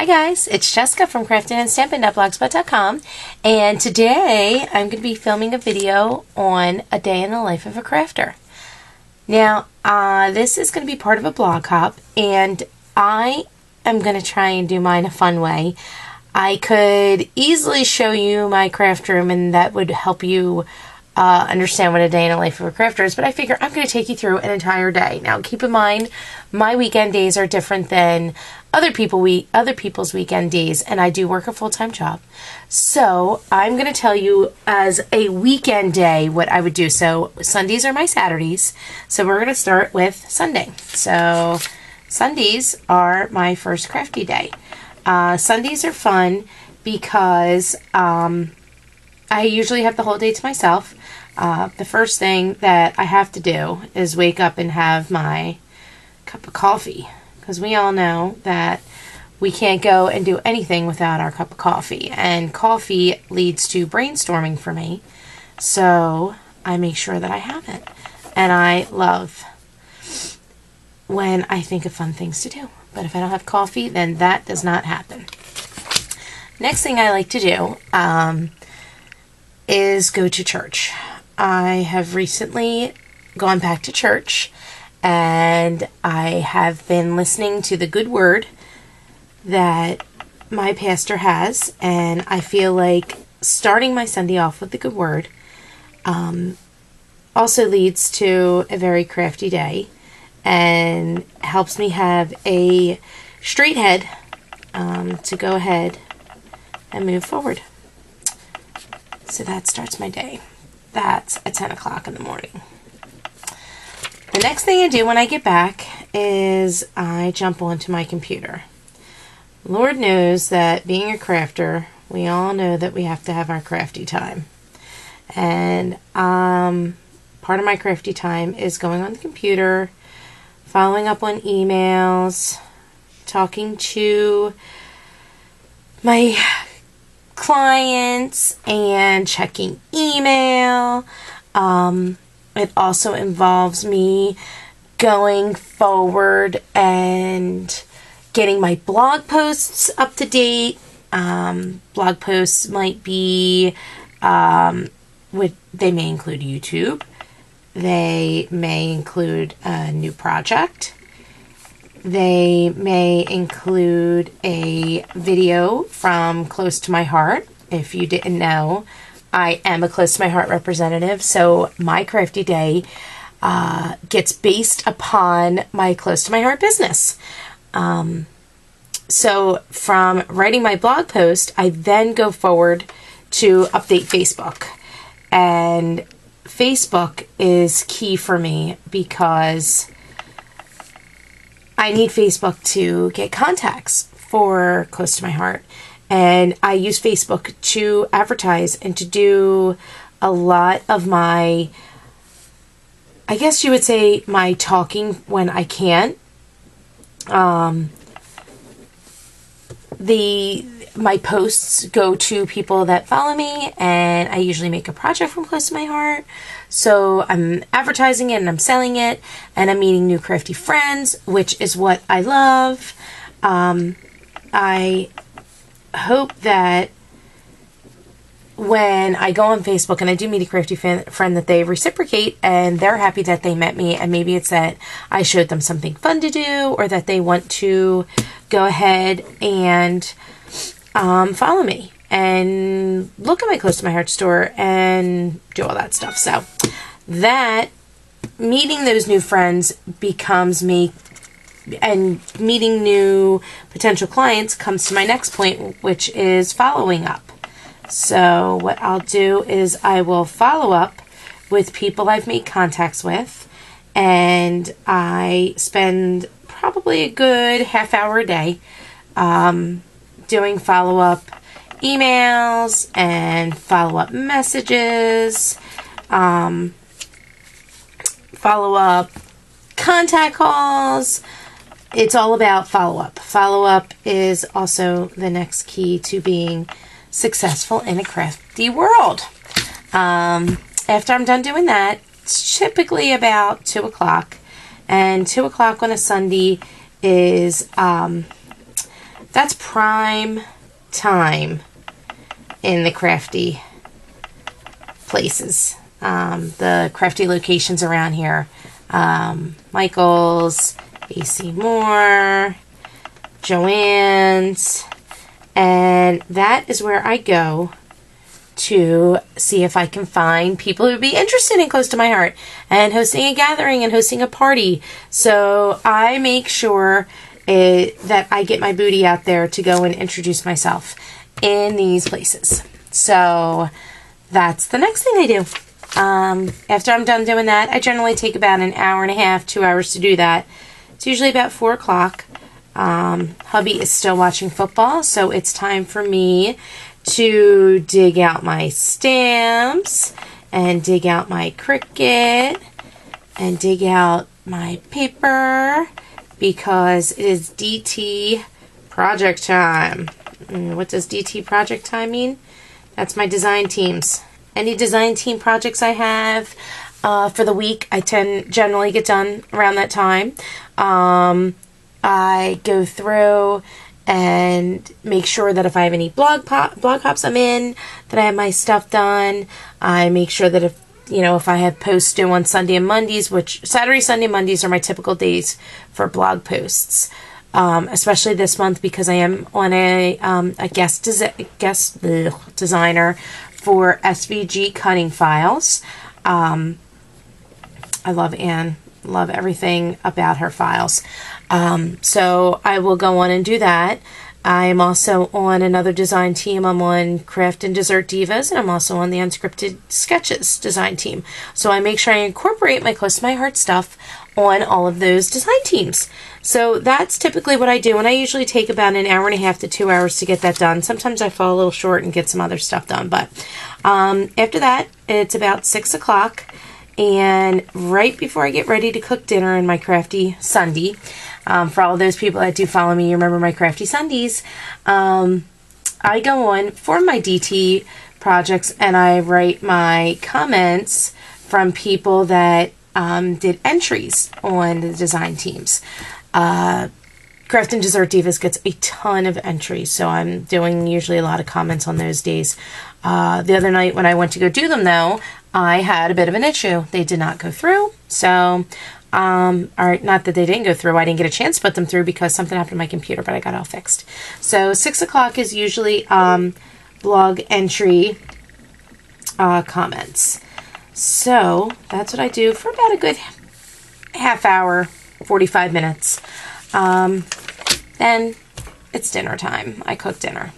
Hi guys, it's Jessica from craftingandstamping.blogspot.com, and today I'm going to be filming a video on a day in the life of a crafter. Now, this is going to be part of a blog hop, and I am going to try and do mine a fun way. I could easily show you my craft room, and that would help you understand what a day in the life of a crafter is, but I figure I'm going to take you through an entire day. Now, keep in mind, my weekend days are different than other people's weekend days, and I do work a full-time job. So I'm going to tell you as a weekend day what I would do. So Sundays are my Saturdays, so we're going to start with Sunday. So Sundays are my first crafty day. Sundays are fun because I usually have the whole day to myself. The first thing that I have to do is wake up and have my cup of coffee, because we all know that we can't go and do anything without our cup of coffee, and coffee leads to brainstorming for me, so I make sure that I have it. And I love when I think of fun things to do, but if I don't have coffee, then that does not happen. Next thing I like to do is go to church. I have recently gone back to church, and I have been listening to the good word that my pastor has, and I feel like starting my Sunday off with the good word also leads to a very crafty day and helps me have a straight head to go ahead and move forward. So that starts my day. That's at 10 o'clock in the morning. The next thing I do when I get back is I jump onto my computer. Lord knows that being a crafter, we all know that we have to have our crafty time. And part of my crafty time is going on the computer, following up on emails, talking to my clients, and checking email. It also involves me going forward and getting my blog posts up to date. Blog posts might be, they may include YouTube. They may include a new project. They may include a video from Close to My Heart. If you didn't know, I am a Close to My Heart representative, so my crafty day gets based upon my Close to My Heart business. So from writing my blog post, I then go forward to update Facebook. And Facebook is key for me because I need Facebook to get contacts for Close to My Heart. And I use Facebook to advertise and to do a lot of my, I guess you would say, my talking when I can't. My posts go to people that follow me, and I usually make a project from Close to My Heart. So I'm advertising it and I'm selling it, and I'm meeting new crafty friends, which is what I love. I hope that when I go on Facebook and I do meet a crafty friend that they reciprocate and they're happy that they met me, and maybe it's that I showed them something fun to do, or that they want to go ahead and follow me and look at my Close to My Heart store and do all that stuff. So that meeting those new friends becomes me, and meeting new potential clients comes to my next point, which is following up. So what I'll do is I will follow up with people I've made contacts with, and I spend probably a good half-hour a day doing follow-up emails and follow-up messages, follow-up contact calls. It's all about follow-up. Follow-up is also the next key to being successful in a crafty world. After I'm done doing that, it's typically about 2 o'clock. And 2 o'clock on a Sunday is that's prime time in the crafty places, the crafty locations around here. Michael's, AC Moore, Joann's, and that is where I go to see if I can find people who would be interested in Close to My Heart and hosting a gathering and hosting a party. So I make sure that I get my booty out there to go and introduce myself in these places. So that's the next thing I do. After I'm done doing that, I generally take about an hour and a half, 2 hours to do that. It's usually about 4 o'clock. Hubby is still watching football, so it's time for me to dig out my stamps and dig out my Cricut and dig out my paper because it is DT project time. What does DT project time mean? That's my design teams. Any design team projects I have for the week, I generally get done around that time. I go through and make sure that if I have any blog hops I'm in, that I have my stuff done. I make sure that if I have posts due on Sunday and Mondays, which Saturday, Sunday, Mondays are my typical days for blog posts. Especially this month because I am on a guest designer for SVG cutting files. I love Anne. Love everything about her files. So I will go on and do that. I'm also on another design team. I'm on Craft and Dessert Divas, and I'm also on the Unscripted Sketches design team. So I make sure I incorporate my Close to My Heart stuff on all of those design teams. So that's typically what I do, and I usually take about an hour and a half to 2 hours to get that done. Sometimes I fall a little short and get some other stuff done, but after that, it's about 6 o'clock. And right before I get ready to cook dinner in my crafty Sunday, for all of those people that do follow me, you remember my crafty Sundays, I go on for my DT projects and I write my comments from people that did entries on the design teams. Craft and Dessert Divas gets a ton of entries, so I'm doing usually a lot of comments on those days. The other night when I went to go do them, though, I had a bit of an issue. They did not go through, so, or not that they didn't go through, I didn't get a chance to put them through because something happened to my computer, but I got it all fixed. So 6 o'clock is usually blog entry comments. So that's what I do for about a good half hour, 45 minutes. Then it's dinner time. I cook dinner.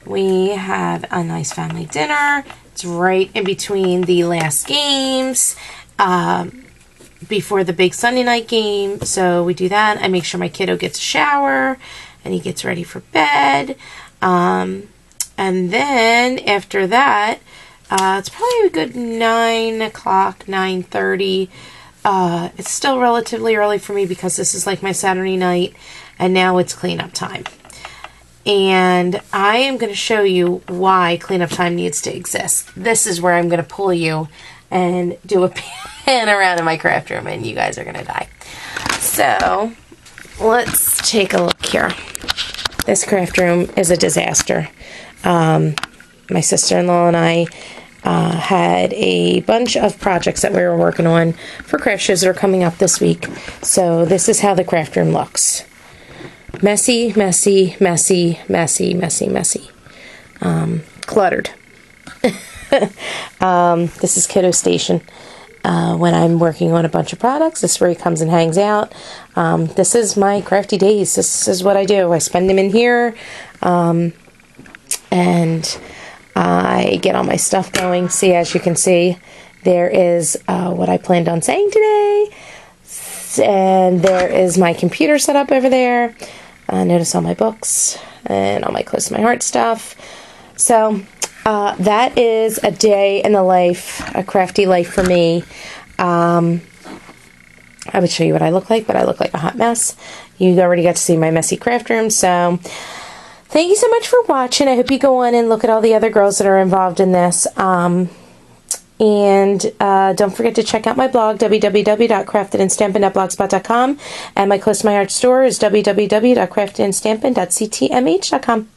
We have a nice family dinner. It's right in between the last games, before the big Sunday night game. So we do that. I make sure my kiddo gets a shower and he gets ready for bed. And then after that, it's probably a good 9 o'clock, 9:30. It's still relatively early for me because this is like my Saturday night and now it's cleanup time. And I am going to show you why cleanup time needs to exist. This is where I'm going to pull you and do a pan around in my craft room and you guys are going to die. So let's take a look here. This craft room is a disaster. My sister-in-law and I had a bunch of projects that we were working on for craft shows that are coming up this week. So this is how the craft room looks. Messy, messy, messy, messy, messy, messy. Cluttered. This is Kiddo Station. When I'm working on a bunch of products, this is where he comes and hangs out. This is my crafty days. This is what I do. I spend them in here. And I get all my stuff going. See, as you can see, there is what I planned on saying today. And there is my computer set up over there. Notice all my books and all my Close to My Heart stuff. So that is a day in the life, a crafty life for me. I would show you what I look like, but I look like a hot mess. You already got to see my messy craft room, so thank you so much for watching. I hope you go on and look at all the other girls that are involved in this. And don't forget to check out my blog, www.craftedandstampin.blogspot.com, and my Close to My Heart store is www.craftedandstampin.ctmh.com.